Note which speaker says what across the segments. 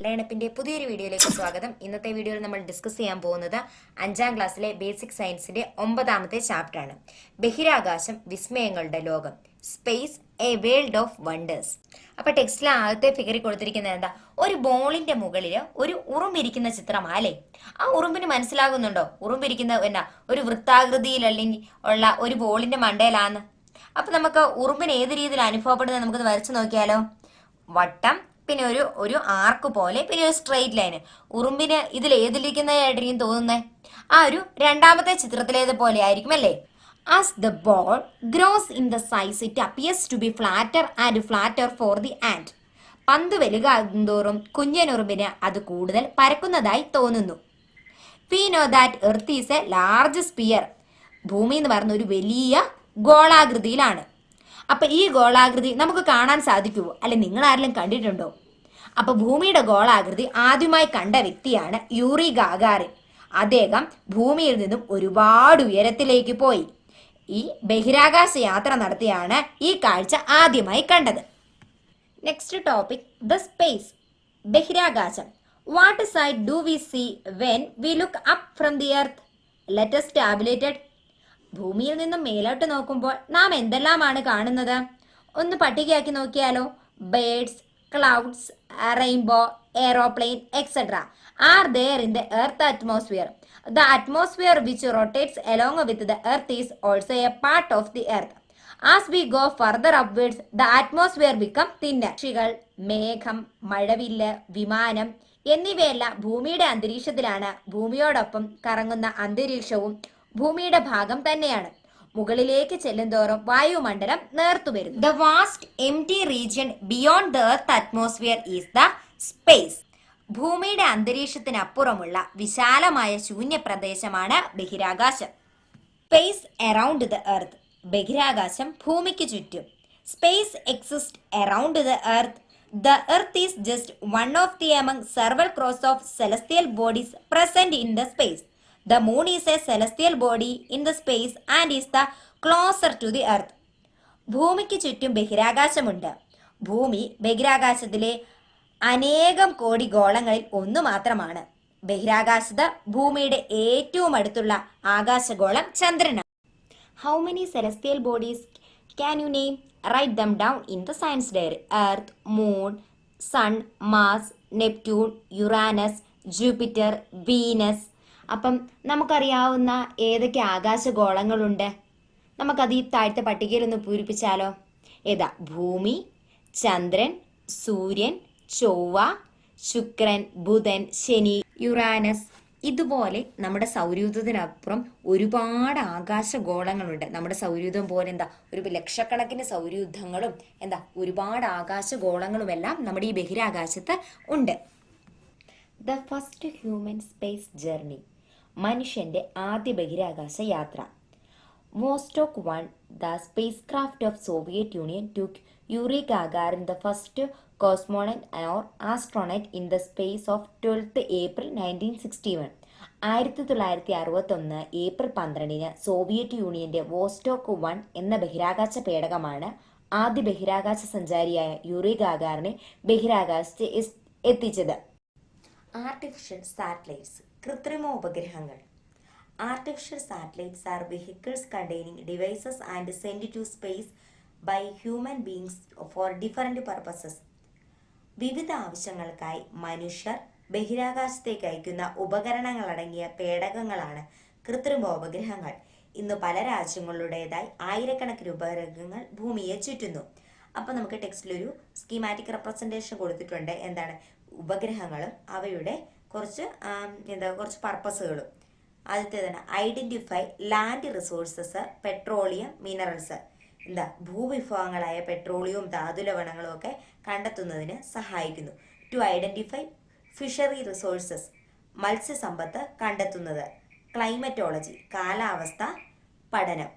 Speaker 1: ലേണപ്പിന്റെ പുതിയൊരു വീഡിയോയിലേക്ക് സ്വാഗതം. ഇന്നത്തെ വീഡിയോയിൽ നമ്മൾ ഡിസ്കസ് ചെയ്യാൻ പോകുന്നത് 5ാം ക്ലാസ്സിലെ ബേസിക് സയൻസിന്റെ 9ാമത്തെ ചാപ്റ്റർ ആണ്. ബഹിരാകാശം വിസ്മയങ്ങളുടെ ലോകം, space A world of wonders. അപ്പൊ ടെക്സ്റ്റിലെ ആദ്യത്തെ ഫിഗറിൽ കൊടുത്തിരിക്കുന്നത് എന്താ? ഒരു ബോളിന്റെ മുകളിൽ ഒരു ഉറുമ്പിരിക്കുന്ന ചിത്രമാ അല്ലേ? ആ ഉറുമ്പിന് മനസ്സിലാകുന്നുണ്ടോ ഉറുമ്പിരിക്കുന്ന എന്നാ ഒരു വൃത്താകൃതിയിൽ അല്ലെങ്കിൽ ഉള്ള ഒരു ബോളിന്റെ മണ്ടയിലാന്ന്? അപ്പൊ നമുക്ക് ഉറുമ്പിന് ഏത് രീതിയിൽ അനുഭവപ്പെടുന്നത് നമുക്കൊന്ന് വരച്ചു നോക്കിയാലോ. വട്ടം, പിന്നെ ഒരു ഒരു ആർക്ക് പോലെ, പിന്നെ ഒരു സ്ട്രെയിറ്റ് ലൈന്. ഉറുമ്പിന് ഇതിൽ ഏതിലിരിക്കുന്നതായിട്ടായിരിക്കും തോന്നുന്നത്? ആ ഒരു രണ്ടാമത്തെ ചിത്രത്തിലേത് പോലെ ആയിരിക്കും അല്ലേ? As the ball grows in the size, it appears to be flatter and flatter for the ant. പന്ത് വലുതാകുന്തോറും കുഞ്ഞനുറുമ്പിന് അത് കൂടുതൽ പരക്കുന്നതായി തോന്നുന്നു. We know that Earth is a large sphere. ഭൂമി എന്ന് പറയുന്ന ഒരു വലിയ ഗോളാകൃതിയിലാണ്. അപ്പൊ ഈ ഗോളാകൃതി നമുക്ക് കാണാൻ സാധിക്കുമോ? അല്ലെ, നിങ്ങൾ ആരെങ്കിലും കണ്ടിട്ടുണ്ടോ? അപ്പൊ ഭൂമിയുടെ ഗോളാകൃതി ആദ്യമായി കണ്ട വ്യക്തിയാണ് യൂറി ഗാഗാറിൻ. അദ്ദേഹം ഭൂമിയിൽ നിന്നും ഒരുപാട് ഉയരത്തിലേക്ക് പോയി ഈ ബഹിരാകാശ യാത്ര നടത്തിയാണ് ഈ കാഴ്ച ആദ്യമായി കണ്ടത്. നെക്സ്റ്റ് ടോപ്പിക്, ദ സ്പേസ്, ബഹിരാകാശം. What side do we see when we look up from the earth? Let us tabulate it. ഭൂമിയിൽ നിന്നും മേലോട്ട് നോക്കുമ്പോൾ നാം എന്തെല്ലാമാണ് കാണുന്നത്? ഒന്ന് പട്ടികയാക്കി നോക്കിയാലോ. Birds, clouds, rainbow, aeroplane etcetera are there in the earth atmosphere. The atmosphere which rotates along with the earth is also a part of the earth. As we go further upwards, the atmosphere become thinner. പക്ഷികൾ, മേഘം, മഴവില്ല്, വിമാനം എന്നിവയെല്ലാം ഭൂമിയുടെ അന്തരീക്ഷത്തിലാണ്. ഭൂമിയോടൊപ്പം കറങ്ങുന്ന അന്തരീക്ഷവും ഭൂമിയുടെ ഭാഗം തന്നെയാണ്. മുകളിലേക്ക് ചെല്ലുന്തോറും വായുമണ്ഡലം നേർത്തു വരുന്നു. The vast empty region beyond the earth atmosphere is the space. ഭൂമിയുടെ അന്തരീക്ഷത്തിനപ്പുറമുള്ള വിശാലമായ ശൂന്യ പ്രദേശമാണ് ബഹിരാകാശം. സ്പേസ് അറൌണ്ട് ദ എർത്ത്, ബഹിരാകാശം ഭൂമിക്ക് ചുറ്റും. Space exist around the earth. The earth is just one of the among several crores of celestial bodies present in the space. The moon is a celestial body in the space and is the closer to the earth. ഭൂമിക്ക് ചുറ്റും ബഹിരാകാശമുണ്ട്. ഭൂമി ബഹിരാകാശത്തിലെ അനേകം കോടി ഗോളങ്ങളിൽ ഒന്നു മാത്രമാണ്. ബഹിരാകാശത്ത് ഭൂമിയുടെ ഏറ്റവും അടുത്തുള്ള ആകാശഗോളം ചന്ദ്രനാണ്. How many celestial bodies can you name? Write them down in the science diary. Earth, Moon, Sun, Mars, Neptune, Uranus, Jupiter, Venus. അപ്പം നമുക്കറിയാവുന്ന ഏതൊക്കെ ആകാശഗോളങ്ങളുണ്ട്? നമുക്കത് ഈ താഴത്തെ പട്ടികയിൽ ഒന്ന് പൂരിപ്പിച്ചാലോ. ഏതാ? ഭൂമി, ചന്ദ്രൻ, സൂര്യൻ, ചൊവ്വ, ശുക്രൻ, ബുധൻ, ശനി, യുറാനസ്. ഇതുപോലെ നമ്മുടെ സൗരയൂഥത്തിനപ്പുറം ഒരുപാട് ആകാശഗോളങ്ങളുണ്ട്. നമ്മുടെ സൗരയൂഥം പോലെ ഒരു ലക്ഷക്കണക്കിന് സൗരയൂഥങ്ങളും ഒരുപാട് ആകാശഗോളങ്ങളുമെല്ലാം നമ്മുടെ ഈ ബഹിരാകാശത്ത് ഉണ്ട്. The first human space journey, മനുഷ്യന്റെ ആദ്യ ബഹിരാകാശ യാത്ര. Vostok 1, the spacecraft of Soviet Union, took Yuri Gagarin, the first cosmonaut or astronaut, in the space of 12th April 1961. 1961 April 12 Soviet യൂണിയന്റെ വോസ്റ്റോക്ക് 1 എന്ന ബഹിരാകാശ പേടകമാണ് ആദ്യ ബഹിരാകാശ സഞ്ചാരിയായ യൂറി ഗാഗാറിനെ ബഹിരാകാശത്ത് എത്തിച്ചത്. ആർട്ടിഫിഷ്യൽ സാറ്റലൈറ്റ്സ്, കൃത്രിമ ഉപഗ്രഹങ്ങൾ. Artificial satellites are vehicles containing devices and sent to space by human beings for different purposes. വിവിധ ആവശ്യങ്ങൾക്കായി മനുഷ്യർ ബഹിരാകാശത്തേക്ക് അയക്കുന്ന ഉപകരണങ്ങളടങ്ങിയ പേടകങ്ങളാണ് കൃത്രിമോപഗ്രഹങ്ങൾ. ഇന്ന് പല രാജ്യങ്ങളുടേതായി ആയിരക്കണക്കിന് ഉപഗ്രഹങ്ങൾ ഭൂമിയെ ചുറ്റുന്നു. അപ്പം നമുക്ക് ടെക്സ്റ്റിലൊരു സ്കീമാറ്റിക് റെപ്രസെൻറ്റേഷൻ കൊടുത്തിട്ടുണ്ട്. എന്താണ് ഉപഗ്രഹങ്ങളും അവയുടെ കുറച്ച് പർപ്പസുകളും. ആദ്യത്തേതാണ് identify land resources, petroleum, minerals. ഭൂവിഭവങ്ങളായ പെട്രോളിയവും ധാതുലവണങ്ങളും ഒക്കെ കണ്ടെത്തുന്നതിന് സഹായിക്കുന്നു. ടു ഐഡന്റിഫൈ ഫിഷറി റിസോഴ്സസ്, മത്സ്യസമ്പത്ത് കണ്ടെത്തുന്നത്. ക്ലൈമറ്റോളജി, കാലാവസ്ഥ പഠനം.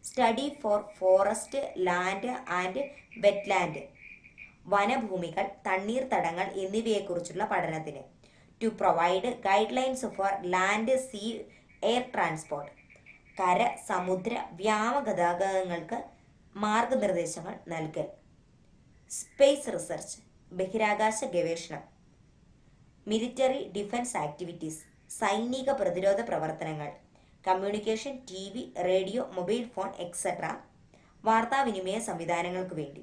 Speaker 1: Study for forest, land and wetland, വനഭൂമികൾ, തണ്ണീർത്തടങ്ങൾ എന്നിവയെക്കുറിച്ചുള്ള പഠനത്തിന്. To provide guidelines for land, sea, air transport, കര, സമുദ്ര, വ്യോമഗതാഗതങ്ങൾക്ക് മാർഗനിർദ്ദേശങ്ങൾ നൽകൽ. സ്പേസ് റിസർച്ച്, ബഹിരാകാശ ഗവേഷണം. മിലിറ്ററി ഡിഫൻസ് ആക്ടിവിറ്റീസ്, സൈനിക പ്രതിരോധ പ്രവർത്തനങ്ങൾ, communication, TV, radio, mobile phone etcetera, വാർത്താവിനിമയ സംവിധാനങ്ങൾക്ക് വേണ്ടി.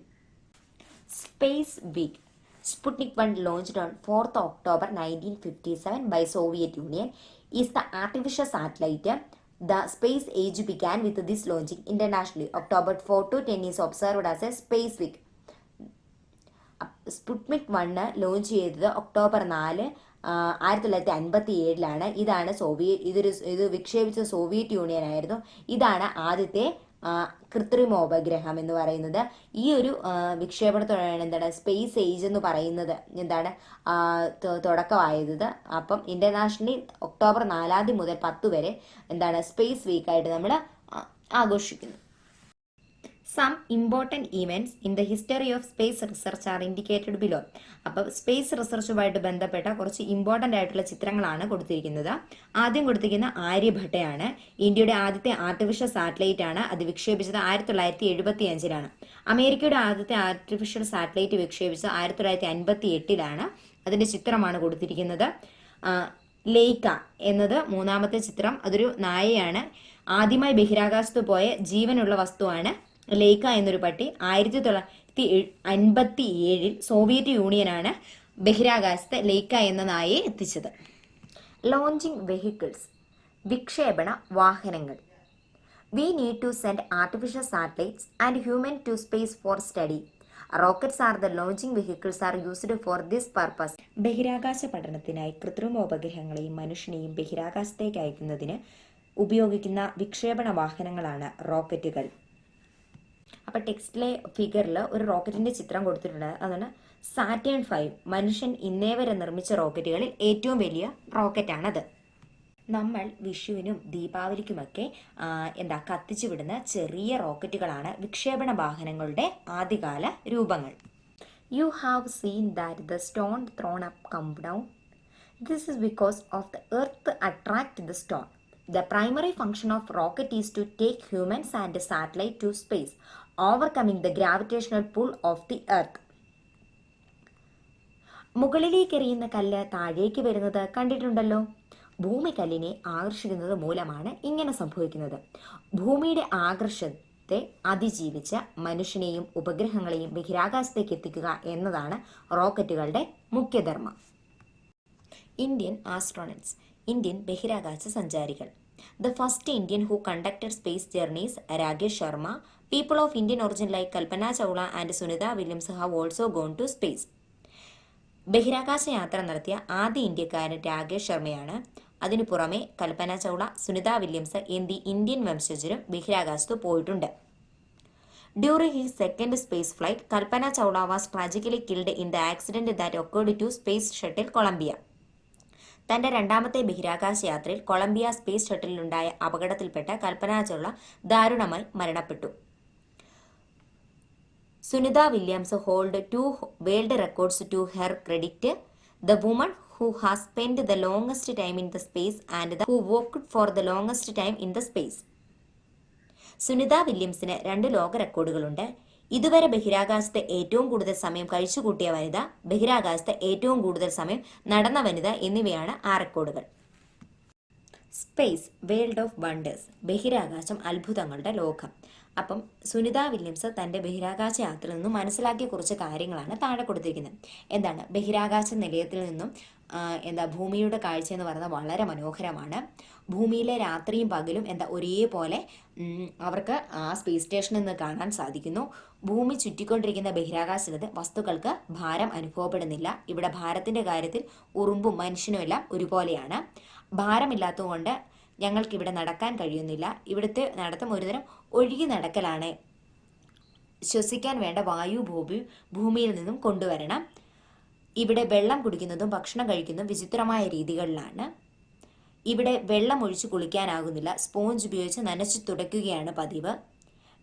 Speaker 1: Space week. Sputnik 1 launched on 4th October 1957 by Soviet Union is the artificial satellite. The space age began with this launching internationally. October 4 to 10 is observed as a space week. Sputnik 1 launch ചെയ്തത് October 4 1957 ഇതാണ് ഇത് വിക്ഷേപിച്ച Soviet union ആയിരുന്നു. ഇതാണ് ആദ്യത്തെ കൃത്രിമോപഗ്രഹം എന്ന് പറയുന്നത്. ഈ ഒരു വിക്ഷേപണത്തോടെയാണ് എന്താണ് സ്പേസ് ഏജ് എന്ന് പറയുന്നത് എന്താണ് തുടക്കമായത്. അപ്പം ഇന്റർനാഷണലി ഒക്ടോബർ 4 മുതൽ 10 വരെ എന്താണ് സ്പേസ് വീക്കായിട്ട് നമ്മൾ ആഘോഷിക്കുന്നു. Some important events in the history of space research are indicated below. അപ്പോൾ സ്പേസ് റിസർച്ചുമായിട്ട് ബന്ധപ്പെട്ട കുറച്ച് ഇമ്പോർട്ടൻ്റ് ആയിട്ടുള്ള ചിത്രങ്ങളാണ് കൊടുത്തിരിക്കുന്നത്. ആദ്യം കൊടുത്തിരിക്കുന്ന ആര്യഭട്ടയാണ്. ഇന്ത്യയുടെ ആദ്യത്തെ ആർട്ടിഫിഷ്യൽ സാറ്റലൈറ്റ് ആണ്. അത് വിക്ഷേപിച്ചത് 1975 അമേരിക്കയുടെ ആദ്യത്തെ ആർട്ടിഫിഷ്യൽ സാറ്റലൈറ്റ് വിക്ഷേപിച്ചത് 1958 അതിൻ്റെ ചിത്രമാണ് കൊടുത്തിരിക്കുന്നത്. ലേക്ക എന്നത് മൂന്നാമത്തെ ചിത്രം. അതൊരു നായയാണ്. ആദ്യമായി ബഹിരാകാശത്ത് പോയ ജീവനുള്ള വസ്തുവാണ് ലേക്ക എന്നൊരു പട്ടി. 1957 സോവിയറ്റ് യൂണിയനാണ് ബഹിരാകാശത്ത് ലേക്ക എന്ന നായയെ എത്തിച്ചത്. ലോഞ്ചിങ് വെഹിക്കിൾസ്, വിക്ഷേപണ വാഹനങ്ങൾ. We need to send artificial satellites and human to space for study. Rockets are the launching vehicles are used for this purpose. ബഹിരാകാശ പഠനത്തിനായി കൃത്രിമോപഗ്രഹങ്ങളെയും മനുഷ്യനെയും ബഹിരാകാശത്തേക്ക് അയക്കുന്നതിന് ഉപയോഗിക്കുന്ന വിക്ഷേപണ വാഹനങ്ങളാണ് റോക്കറ്റുകൾ. അപ്പോൾ ടെക്സ്റ്റിലെ ഫിഗറിൽ ഒരു റോക്കറ്റിൻ്റെ ചിത്രം കൊടുത്തിട്ടുണ്ട്. അതാണ് സാറ്റേൺ 5. മനുഷ്യൻ ഇന്നേ വരെ നിർമ്മിച്ച റോക്കറ്റുകളിൽ ഏറ്റവും വലിയ റോക്കറ്റാണത്. നമ്മൾ വിഷുവിനും ദീപാവലിക്കുമൊക്കെ കത്തിച്ചു വിടുന്ന ചെറിയ റോക്കറ്റുകളാണ് വിക്ഷേപണ വാഹനങ്ങളുടെ ആദ്യകാല രൂപങ്ങൾ. You have seen that the stone thrown up come down. This is because of the earth attract the stone. The primary function of rocket is to take humans and a satellite to space, overcoming the gravitational pull of the earth. മുകളിലേക്ക് എറിയുന്ന കല്ല് താഴേക്ക് വരുന്നത് കണ്ടിട്ടുണ്ടല്ലോ. ഭൂമി കല്ലിനെ ആകർഷിക്കുന്നത് മൂലമാണ് ഇങ്ങനെ സംഭവിക്കുന്നത്. ഭൂമിയുടെ ആകർഷത്തെ അതിജീവിച്ച മനുഷ്യനെയും ഉപഗ്രഹങ്ങളെയും ബഹിരാകാശത്തേക്ക് എത്തിക്കുക എന്നതാണ് റോക്കറ്റുകളുടെ മുഖ്യധർമ്മം. ഇന്ത്യൻ ആസ്ട്രോണറ്റ്സ്, ഇന്ത്യൻ ബഹിരാകാശ സഞ്ചാരികൾ. The first Indian who conducted space journeys Rakesh Sharma. People of Indian origin like Kalpana Chawla and Sunita Williams have also gone to space. ബഹിരാകാശ യാത്ര നടത്തിയ ആദ്യ ഇന്ത്യക്കാരൻ രാകേഷ് ശർമ്മയാണ്. അതിനു പുറമെ കൽപ്പന ചൗള, സുനിത വില്യംസ് എന്നീ ഇന്ത്യൻ വംശജരും ബഹിരാകാശത്ത് പോയിട്ടുണ്ട്. During his second space flight, Kalpana Chawla was tragically killed in the accident that occurred to Space Shuttle Columbia. തൻ്റെ രണ്ടാമത്തെ ബഹിരാകാശ യാത്രയിൽ കൊളംബിയ സ്പേസ് ഷട്ടിലുണ്ടായ അപകടത്തിൽപ്പെട്ട കൽപ്പന ചൗള ദാരുണമായി മരണപ്പെട്ടു. Sunita Williams hold 2 world records to her credit. The woman who has spent the longest time in the space and who walked for the longest time in the space. Sunita വില്യംസിന് 2 ലോക റെക്കോർഡുകളുണ്ട്. ഇതുവരെ ബഹിരാകാശത്തെ ഏറ്റവും കൂടുതൽ സമയം കഴിച്ചുകൂട്ടിയ വനിത, ബഹിരാകാശത്തെ ഏറ്റവും കൂടുതൽ സമയം നടന്ന വനിത എന്നിവയാണ് ആ റെക്കോർഡുകൾ. സ്പേസ് വേൾഡ് ഓഫ് വണ്ടേഴ്സ്, ബഹിരാകാശം അത്ഭുതങ്ങളുടെ ലോകം. അപ്പം സുനിത വില്യംസ് തൻ്റെ ബഹിരാകാശ യാത്രയിൽ നിന്നും മനസ്സിലാക്കിയ കുറച്ച് കാര്യങ്ങളാണ് താഴെ കൊടുത്തിരിക്കുന്നത്. എന്താണ് ബഹിരാകാശ നിലയത്തിൽ നിന്നും ഭൂമിയുടെ കാഴ്ച എന്ന് പറയുന്നത് വളരെ മനോഹരമാണ്. ഭൂമിയിലെ രാത്രിയും പകലും ഒരേപോലെ അവർക്ക് ആ സ്പേസ് സ്റ്റേഷനിൽ നിന്ന് കാണാൻ സാധിക്കുന്നു. ഭൂമി ചുറ്റിക്കൊണ്ടിരിക്കുന്ന ബഹിരാകാശത്ത് വസ്തുക്കൾക്ക് ഭാരം അനുഭവപ്പെടുന്നില്ല. ഇവിടെ ഭാരത്തിൻ്റെ കാര്യത്തിൽ ഉറുമ്പും മനുഷ്യനും എല്ലാം ഒരുപോലെയാണ്. ഭാരമില്ലാത്തതുകൊണ്ട് ഞങ്ങൾക്കിവിടെ നടക്കാൻ കഴിയുന്നില്ല. ഇവിടുത്തെ നടത്തം ഒരുതരം ഒഴുകി നടക്കലാണ്. ശ്വസിക്കാൻ വേണ്ട വായു ഭൂമിയിൽ നിന്നും കൊണ്ടുവരണം. ഇവിടെ വെള്ളം കുടിക്കുന്നതും ഭക്ഷണം കഴിക്കുന്നതും വിചിത്രമായ രീതികളിലാണ്. ഇവിടെ വെള്ളം ഒഴിച്ച് കുളിക്കാനാകുന്നില്ല. സ്പോഞ്ച് ഉപയോഗിച്ച് നനച്ച് തുടയ്ക്കുകയാണ് പതിവ്.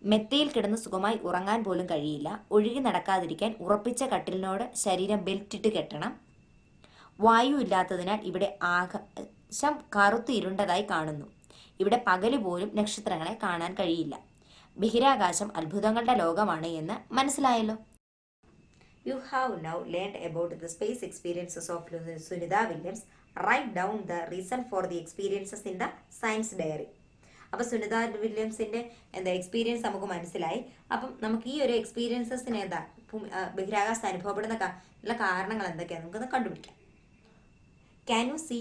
Speaker 1: മെത്തയിൽ കിടന്ന് സുഖമായി ഉറങ്ങാൻ പോലും കഴിയില്ല. ഒഴുകി നടക്കാതിരിക്കാൻ ഉറപ്പിച്ച കട്ടിലിനോട് ശരീരം ബെൽറ്റിട്ട് കെട്ടണം. വായു ഇല്ലാത്തതിനാൽ ഇവിടെ ആകാശം കറുത്ത് ഇരുണ്ടതായി കാണുന്നു. ഇവിടെ പകല് പോലും നക്ഷത്രങ്ങളെ കാണാൻ കഴിയില്ല. ബഹിരാകാശം അത്ഭുതങ്ങളുടെ ലോകമാണ് എന്ന് മനസ്സിലായല്ലോ. You have now learned about the space experiences of Sunitha Williams. Write down the reason for the experiences in the science diary. അപ്പോൾ സുനിത വില്യംസിന്റെ എക്സ്പീരിയൻസ് നമുക്ക് മനസ്സിലായി. അപ്പം നമുക്ക് ഈ ഒരു എക്സ്പീരിയൻസസിന് ബഹിരാകാശത്ത് അനുഭവപ്പെടുന്ന കാരണങ്ങൾ എന്തൊക്കെയാണ് നമുക്കൊന്ന് കണ്ടുപിടിക്കാം. Can you see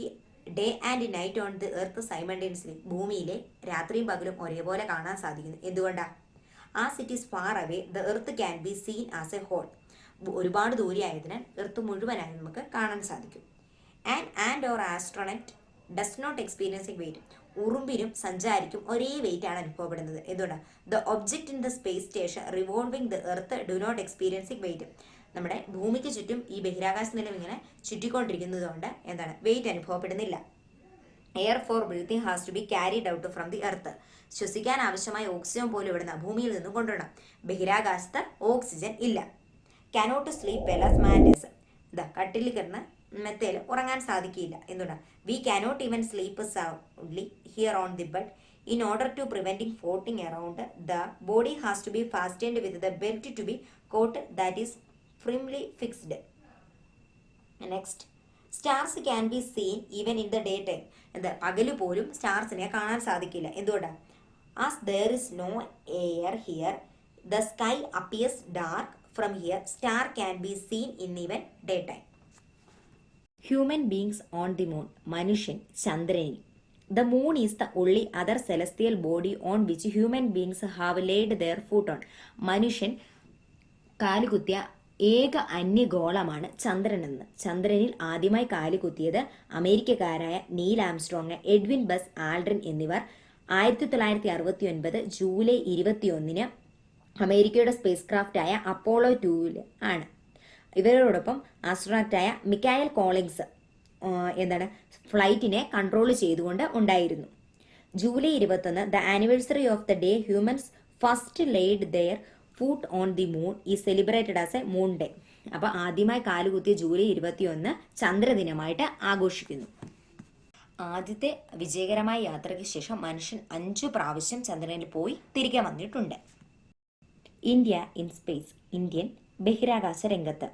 Speaker 1: day and night on the earth simultaneously? ഭൂമിയിലെ രാത്രിയും പകലും ഒരേപോലെ കാണാൻ സാധിക്കുന്നു. എന്തുകൊണ്ടാണ്? As it is far away the earth can be seen as a whole. ഒരുപാട് ദൂരെയായതിനാൽ എർത്ത് മുഴുവനായി നമുക്ക് കാണാൻ സാധിക്കും. And or astronaut does not experiencing weight. ഉറുമ്പിനും സഞ്ചാരിക്കും ഒരേ വെയിറ്റ് ആണ് അനുഭവപ്പെടുന്നത്. എന്തുകൊണ്ടാണ്? The object in the space station revolving the earth do not experiencing weight. നമ്മുടെ ഭൂമിക്ക് ചുറ്റും ഈ ബഹിരാകാശ നിലയം ഇങ്ങനെ ചുറ്റിക്കൊണ്ടിരിക്കുന്നത് കൊണ്ട് വെയിറ്റ് അനുഭവപ്പെടുന്നില്ല. Air for breathing has to be carried out from the earth. ശ്വസിക്കാൻ ആവശ്യമായ ഓക്സിജൻ പോലും ഇവിടുന്ന് ഭൂമിയിൽ നിന്നും കൊണ്ടുവരണം. ബഹിരാകാശത്ത് ഓക്സിജൻ ഇല്ല. Cannot sleep well as man does. കട്ടിൽ കിടന്ന് മെത്തയിൽ ഉറങ്ങാൻ സാധിക്കില്ല. എന്തുകൊണ്ടാണ്? We cannot even sleep soundly here on the bed. In order to preventing floating around the body has to be fastened with the belt to be cot that is firmly fixed. Next, stars can be seen even in the day time. പകല് പോലും സ്റ്റാർസിനെ കാണാൻ സാധിക്കില്ല. എന്തുകൊണ്ടാണ്? As there is no air here the sky appears dark from here. Star can be seen in even day time. Human beings on the moon. മനുഷ്യൻ ചന്ദ്രനിൽ. The moon is the only other celestial body on which human beings have laid their foot on. മനുഷ്യൻ കാലുകുത്തിയ ഏക അന്യഗോളമാണ് ചന്ദ്രനെന്ന്. ചന്ദ്രനിൽ ആദ്യമായി കാലുകുത്തിയത് അമേരിക്കക്കാരായ Neil Armstrong, Edwin Buzz Aldrin എന്നിവർ 1969 ജൂലൈ 21 അമേരിക്കയുടെ സ്പേസ് ക്രാഫ്റ്റായ അപ്പോളോ 2 ആണ്. ഇവരോടൊപ്പം ആസ്ട്രോണറ്റായ മിക്കായൽ കോളിൻസ് ഫ്ലൈറ്റിനെ കൺട്രോൾ ചെയ്തുകൊണ്ട് ഉണ്ടായിരുന്നു. July 21 the anniversary of the day humans first laid their foot on the moon is celebrated as a moon day. അപ്പോൾ ആദ്യമായി കാലുകുത്തിയ ജൂലൈ 21 ചന്ദ്രദിനമായിട്ട് ആഘോഷിക്കുന്നു. ആദ്യത്തെ വിജയകരമായ യാത്രയ്ക്ക് ശേഷം മനുഷ്യൻ 5 പ്രാവശ്യം ചന്ദ്രനിൽ പോയി തിരികെ വന്നിട്ടുണ്ട്. India in space. ഇന്ത്യൻ ബഹിരാകാശ രംഗത്ത്.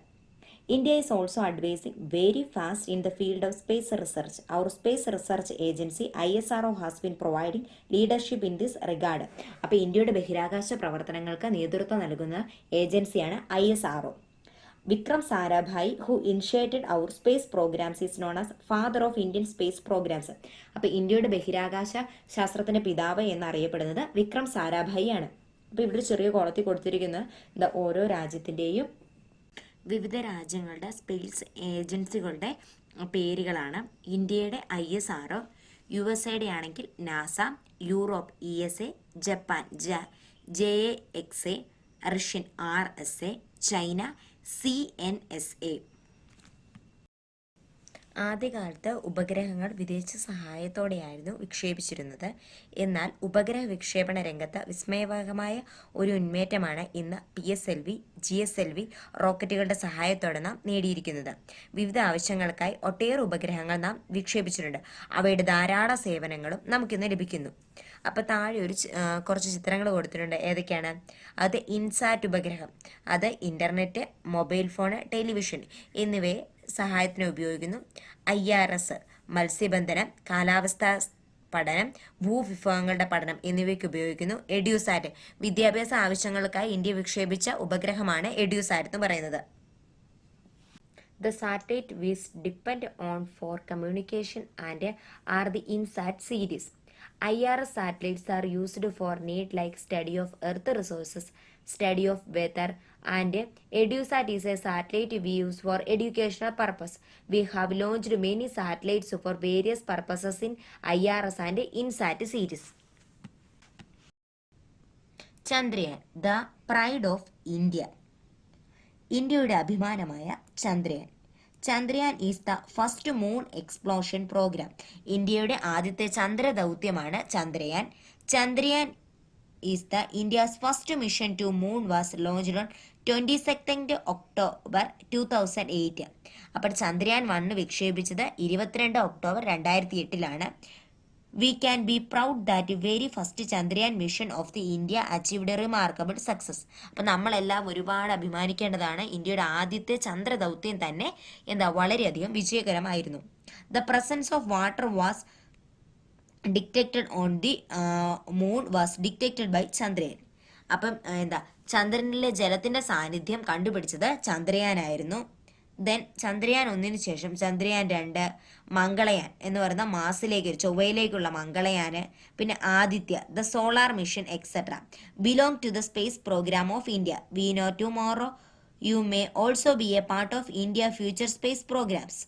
Speaker 1: India is also advancing very fast in the field of space research. Our space research agency ISRO has been providing leadership in this regard. അപ്പോൾ ഇന്ത്യയുടെ ബഹിരാകാശ പ്രവർത്തനങ്ങൾക്ക് നേതൃത്വം നൽകുന്ന ഏജൻസിയാണ് ISRO. Vikram Sarabhai, who initiated our space programs, is known as father of Indian space programs. അപ്പോൾ ഇന്ത്യയുടെ ബഹിരാകാശ ശാസ്ത്രത്തിന്റെ പിതാവ് എന്നറിയപ്പെടുന്നത് വിക്രം സാരാഭായി ആണ്. അപ്പോൾ ഇവിടെ ചെറിയ കോളത്തിൽ കൊടുത്തിരിക്കുന്ന ഓരോ രാജ്യത്തിൻ്റെയും വിവിധ രാജ്യങ്ങളുടെ സ്പേസ് ഏജൻസികളുടെ പേരുകളാണ്. ഇന്ത്യയുടെ ISRO, USA ആണെങ്കിൽ NASA, Europe ESA, Japan JAXA, Russian RSA, China CNSA. ആദ്യകാലത്ത് ഉപഗ്രഹങ്ങൾ വിദേശ സഹായത്തോടെയായിരുന്നു വിക്ഷേപിച്ചിരുന്നത്. എന്നാൽ ഉപഗ്രഹ വിക്ഷേപണ രംഗത്ത് വിസ്മയകരമായ ഒരു മുന്നേറ്റമാണ് ഇന്ന് PSLV, GSLV റോക്കറ്റുകളുടെ സഹായത്തോടെ നാം നേടിയിരിക്കുന്നത്. വിവിധ ആവശ്യങ്ങൾക്കായി ഒട്ടേറെ ഉപഗ്രഹങ്ങൾ നാം വിക്ഷേപിച്ചിട്ടുണ്ട്. അവയുടെ ധാരാളം സേവനങ്ങളും നമുക്കിന്ന് ലഭിക്കുന്നു. അപ്പോൾ താഴെ കുറച്ച് ചിത്രങ്ങൾ കൊടുത്തിട്ടുണ്ട്. ഏതൊക്കെയാണ് അത്? ഇൻസാറ്റ് ഉപഗ്രഹം, അത് ഇൻ്റർനെറ്റ്, മൊബൈൽ ഫോൺ, ടെലിവിഷൻ എന്നിവയെ സഹായത്തിന് ഉപയോഗിക്കുന്നു. IRS മത്സ്യബന്ധനം, കാലാവസ്ഥാ പഠനം, ഭൂവിഭവങ്ങളുടെ പഠനം എന്നിവയ്ക്ക് ഉപയോഗിക്കുന്നു. എഡ്യൂസാറ്റ് വിദ്യാഭ്യാസ ആവശ്യങ്ങൾക്കായി ഇന്ത്യ വിക്ഷേപിച്ച ഉപഗ്രഹമാണ് എഡ്യൂസാറ്റ് എന്ന് പറയുന്നത്. The satellite we depend on for communication and are the INSAT series. IRS satellites are used for need like study of earth resources, study of weather, and EduSat is a satellite we use for educational purpose. We have launched many satellites for various purposes in IRS and INSAT series. Chandrayaan, the pride of India. ഇന്ത്യയുടെ അഭിമാനമായ Chandrayaan. Chandrayaan is the first moon explosion programme. ഇന്ത്യയുടെ ആദ്യത്തെ ചന്ദ്രദൗത്യമാണ് Chandrayaan. Chandrayaan is the India's first mission to moon was launched on 22 October 2008. അപ്പോൾ ചന്ദ്രയാൻ 1 വിക്ഷേപിച്ചത് 22 October 2008. We can be proud that the very first Chandrayaan mission of the India achieved a remarkable success. അപ്പം നമ്മളെല്ലാം ഒരുപാട് അഭിമാനിക്കേണ്ടതാണ്. ഇന്ത്യയുടെ ആദ്യത്തെ ചന്ദ്രദൗത്യം തന്നെ എന്താ വളരെയധികം വിജയകരമായിരുന്നു. The presence of water was detected on the moon was detected by Chandrayaan. അപ്പം എന്താ ചന്ദ്രനിലെ ജലത്തിന്റെ സാന്നിധ്യം കണ്ടുപിടിച്ചത് ചന്ദ്രയാനായിരുന്നു. ദെൻ ചന്ദ്രയാൻ 1 ശേഷം ചന്ദ്രയാൻ 2, മംഗളയാൻ എന്ന് പറയുന്ന മാസിലേക്ക് ചൊവ്വയിലേക്കുള്ള മംഗളയാന്, പിന്നെ Aditya, the solar mission etcetera belong to the space program of India. We know tomorrow you may also be a part of India future space programmes.